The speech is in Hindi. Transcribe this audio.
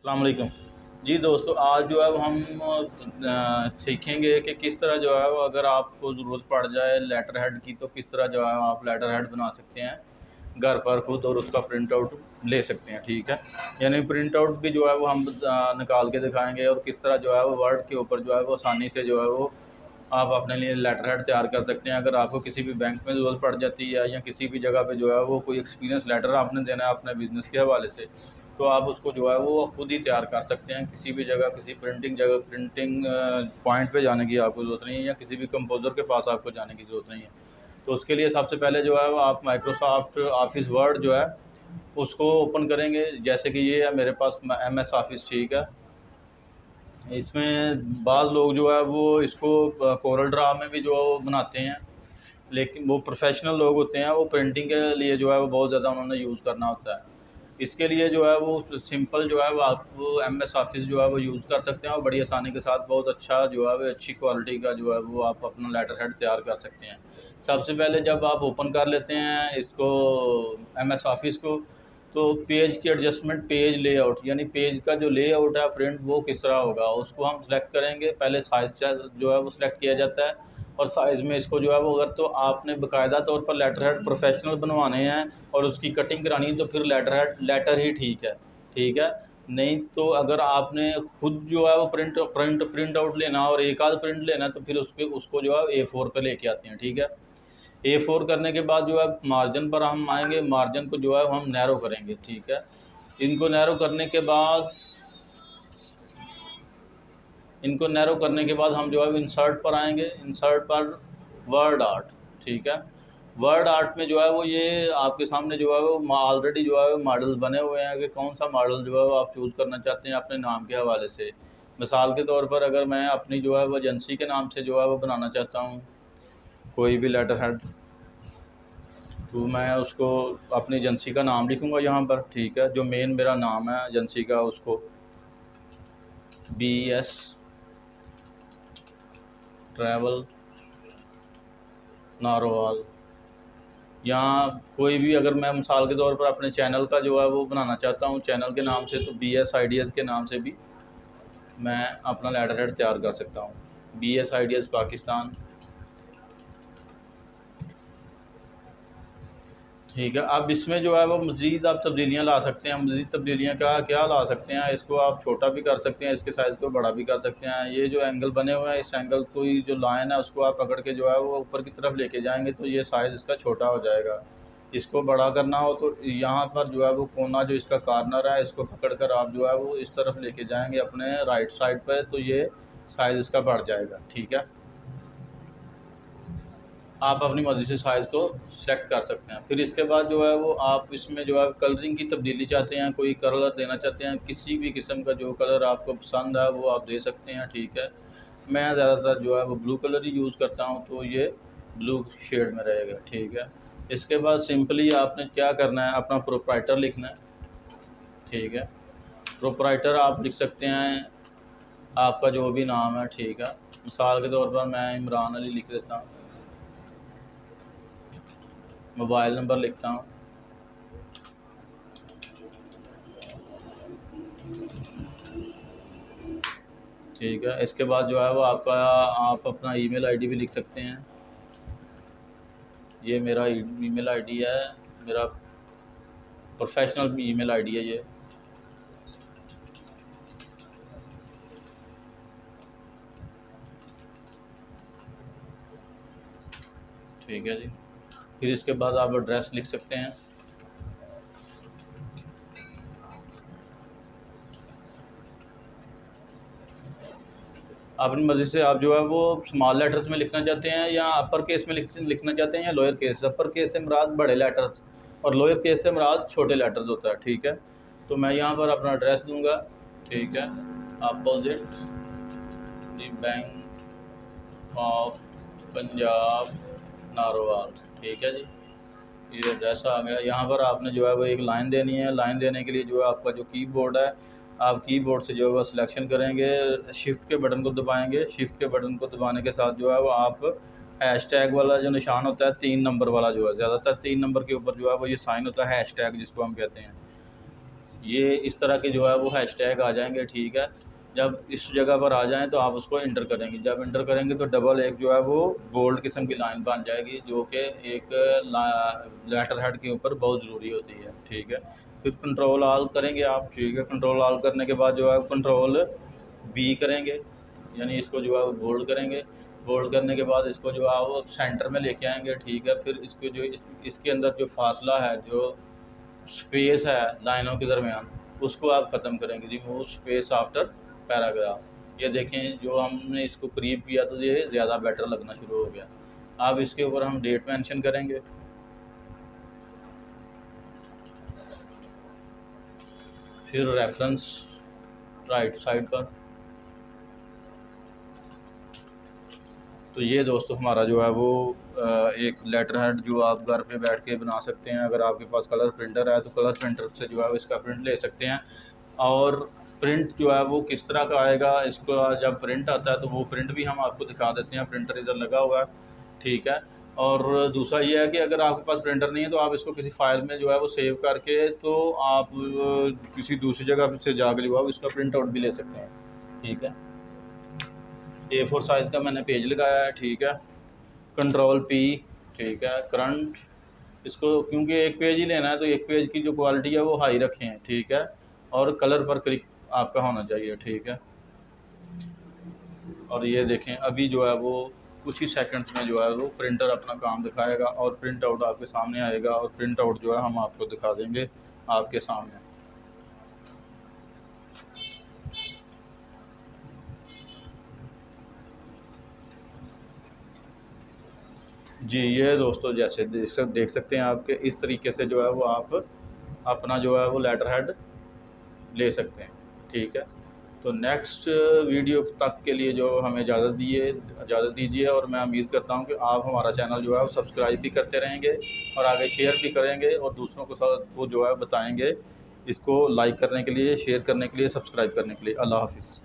अस्सलाम वालेकुम। जी दोस्तों, आज जो है वो हम सीखेंगे कि किस तरह जो है वो अगर आपको ज़रूरत पड़ जाए लेटर हेड की, तो किस तरह जो है आप लेटर हेड बना सकते हैं घर पर खुद, और उसका प्रिंट आउट ले सकते हैं। ठीक है, यानी प्रिंट आउट भी जो है वो हम निकाल के दिखाएंगे, और किस तरह जो है वो वर्ड के ऊपर जो है वो आसानी से जो है वो आप अपने लिए लेटर हेड तैयार कर सकते हैं। अगर आपको किसी भी बैंक में ज़रूरत पड़ जाती है या किसी भी जगह पे जो है वो कोई एक्सपीरियंस लेटर आपने देना है अपने बिज़नेस के हवाले से, तो आप उसको जो है वो खुद ही तैयार कर सकते हैं। किसी भी जगह, किसी प्रिंटिंग पॉइंट पे जाने की आपको ज़रूरत नहीं है, या किसी भी कंपोज़र के पास आपको जाने की ज़रूरत नहीं है। तो उसके लिए सबसे पहले जो है वो आप माइक्रोसॉफ्ट ऑफिस वर्ड जो है उसको ओपन करेंगे। जैसे कि ये है मेरे पास MS ऑफिस। ठीक है, इसमें बाज़ लोग जो है वो इसको कोरल ड्रा में भी जो बनाते हैं, लेकिन वो प्रोफेशनल लोग होते हैं, वो प्रिंटिंग के लिए जो है वो बहुत ज़्यादा उन्होंने यूज़ करना होता है। इसके लिए जो है वो सिंपल जो है वो आप MS ऑफिस जो है वो यूज़ कर सकते हैं, और बड़ी आसानी के साथ बहुत अच्छा जो है वो अच्छी क्वालिटी का जो है वो आप अपना लेटर हेड तैयार कर सकते हैं। सबसे पहले जब आप ओपन कर लेते हैं इसको, MS ऑफिस को, तो पेज की एडजस्टमेंट, पेज लेआउट, यानी पेज का जो लेआउट है प्रिंट वो किस तरह होगा उसको हम सेलेक्ट करेंगे। पहले साइज़ जो है वो सिलेक्ट किया जाता है, और साइज़ में इसको जो है वो, अगर तो आपने बाकायदा तौर पर लेटर हेड प्रोफेशनल बनवाने हैं और उसकी कटिंग करानी है, तो फिर लेटर ही ठीक है। ठीक है, नहीं तो अगर आपने खुद जो है वो प्रिंट आउट लेना और एक आध प्रिंट लेना, तो फिर उसको जो है A4 पे लेके आते हैं। ठीक है, A4 करने के बाद जो है मार्जिन पर हम आएंगे, मार्जिन को जो है हम नैरो करेंगे। ठीक है, इनको नैरो करने के बाद हम जो है इंसर्ट पर आएंगे। इंसर्ट पर वर्ड आर्ट। ठीक है, वर्ड आर्ट में जो है वो ये आपके सामने जो है वो ऑलरेडी जो है मॉडल बने हुए हैं कि कौन सा मॉडल जो है वो आप चूज़ करना चाहते हैं अपने नाम के हवाले से। मिसाल के तौर पर अगर मैं अपनी जो है वो एजेंसी के नाम से जो है वो बनाना चाहता हूँ कोई भी लेटर हेड, तो मैं उसको अपनी एजेंसी का नाम लिखूँगा यहाँ पर। ठीक है, जो मेन मेरा नाम है एजेंसी का, उसको BS ट्रैवल नारोवाल। यहाँ कोई भी, अगर मैं मिसाल के तौर पर अपने चैनल का जो है वो बनाना चाहता हूँ चैनल के नाम से, तो BS आइडियाज़ के नाम से भी मैं अपना लेटर हेड तैयार कर सकता हूँ। BS ideas Pakistan. ठीक है, अब इसमें जो है वो मज़ीद आप तब्दीलियाँ ला सकते हैं। मज़ीद तब्दीलियाँ क्या क्या ला सकते हैं, इसको आप छोटा भी कर सकते हैं, इसके साइज़ को बड़ा भी कर सकते हैं। ये जो एंगल बने हुए हैं, इस एंगल को, जो लाइन है उसको आप पकड़ के जो है वो ऊपर की तरफ लेके जाएंगे, तो ये साइज़ इसका छोटा हो जाएगा। इसको बड़ा करना हो तो यहाँ पर जो है वो कोना, जो इसका कॉर्नर है, इसको पकड़ कर आप जो है वो इस तरफ लेके जाएंगे अपने राइट साइड पर, तो ये साइज़ इसका बढ़ जाएगा। ठीक है, आप अपनी मर्ज़ी से साइज़ को सेलेक्ट कर सकते हैं। फिर इसके बाद जो है वो आप इसमें जो है कलरिंग की तब्दीली चाहते हैं, कोई कलर देना चाहते हैं, किसी भी किस्म का जो कलर आपको पसंद है वो आप दे सकते हैं। ठीक है, मैं ज़्यादातर जो है वो ब्लू कलर ही यूज़ करता हूँ, तो ये ब्लू शेड में रहेगा। ठीक है, इसके बाद सिंपली आपने क्या करना है, अपना प्रोप्राइटर लिखना है। ठीक है, प्रोप्राइटर आप लिख सकते हैं आपका जो भी नाम है। ठीक है, मिसाल के तौर पर मैं इमरान अली लिख देता हूँ। मोबाइल नंबर लिखता हूँ। ठीक है, इसके बाद जो है वो आपका, आप अपना ईमेल आईडी भी लिख सकते हैं। ये मेरा ईमेल आईडी है, मेरा प्रोफेशनल ईमेल आईडी है ये। ठीक है जी, फिर इसके बाद आप एड्रेस लिख सकते हैं। अपनी मर्ज़ी से आप जो है वो स्मॉल लेटर्स में लिखना चाहते हैं या अपर केस में लिखना चाहते हैं, या लोअर केस। अपर केस से मुराद बड़े लेटर्स, और लोअर केस से मुराद छोटे लेटर्स होता है। ठीक है, तो मैं यहाँ पर अपना एड्रेस दूंगा। ठीक है, opposite the bank of Punjab Narowal. ठीक है जी, ये एड्रेस आ गया। यहाँ पर आपने जो है वो एक लाइन देनी है। लाइन देने के लिए जो है आपका जो कीबोर्ड है, आप कीबोर्ड से जो है वो सिलेक्शन करेंगे, शिफ्ट के बटन को दबाएंगे। शिफ्ट के बटन को दबाने के साथ जो है वो आप हैशटैग वाला जो निशान होता है 3 नंबर वाला, जो है ज़्यादातर 3 नंबर के ऊपर जो है वो ये साइन होता है हैशटैग जिसको हम कहते हैं, ये इस तरह के जो है वो हैशटैग आ जाएंगे, ठीक है। जब इस जगह पर आ जाएं तो आप उसको इंटर करेंगे। जब इंटर करेंगे तो डबल एक जो है वो बोल्ड किस्म की लाइन बन जाएगी, जो कि एक लेटर हेड के ऊपर बहुत ज़रूरी होती है, ठीक है। फिर कंट्रोल आल करेंगे आप, ठीक है। कंट्रोल आल करने के बाद जो है कंट्रोल बी करेंगे, यानी इसको जो है वो बोल्ड करेंगे। बोल्ड करने के बाद इसको जो है वो सेंटर में लेके आएंगे, ठीक है। फिर इसको जो इसके अंदर जो फासला है, जो स्पेस है लाइनों के दरमियान, उसको आप ख़त्म करेंगे। Remove space after paragraph. ये देखें, जो हमने इसको करीब किया तो ये ज़्यादा बेटर लगना शुरू हो गया। अब इसके ऊपर हम डेट मेंशन करेंगे, फिर रेफरेंस राइट साइड पर। तो ये दोस्तों हमारा जो है वो एक लेटर हेड जो आप घर पे बैठ के बना सकते हैं। अगर आपके पास कलर प्रिंटर है तो कलर प्रिंटर से जो है इसका प्रिंट ले सकते हैं। और प्रिंट जो है वो किस तरह का आएगा, इसको जब प्रिंट आता है तो वो प्रिंट भी हम आपको दिखा देते हैं। प्रिंटर इधर लगा हुआ है, ठीक है। और दूसरा ये है कि अगर आपके पास प्रिंटर नहीं है तो आप इसको किसी फाइल में जो है वो सेव करके तो आप किसी दूसरी जगह से जाकर जो है इसका प्रिंट आउट भी ले सकते हैं, ठीक है। A4 साइज़ का मैंने पेज लगाया है, ठीक है। कंट्रोल P, ठीक है। करंट, इसको क्योंकि एक पेज ही लेना है तो एक पेज की जो क्वालिटी है वो हाई रखें, ठीक है। और कलर पर क्लिक आपका होना चाहिए, ठीक है। और ये देखें, अभी जो है वो कुछ ही सेकंड्स में जो है वो प्रिंटर अपना काम दिखाएगा और प्रिंट आउट आपके सामने आएगा। और प्रिंट आउट जो है हम आपको दिखा देंगे आपके सामने। जी, ये दोस्तों जैसे देख सकते हैं आपके इस तरीके से जो है वो आप अपना जो है वो लेटर हेड ले सकते हैं, ठीक है। तो नेक्स्ट वीडियो तक के लिए जो हमें इजाज़त दीजिए। और मैं उम्मीद करता हूँ कि आप हमारा चैनल जो है वो सब्सक्राइब भी करते रहेंगे और आगे शेयर भी करेंगे और दूसरों को साथ वो जो है बताएंगे, इसको लाइक करने के लिए, शेयर करने के लिए, सब्सक्राइब करने के लिए। अल्लाह हाफ़िज़।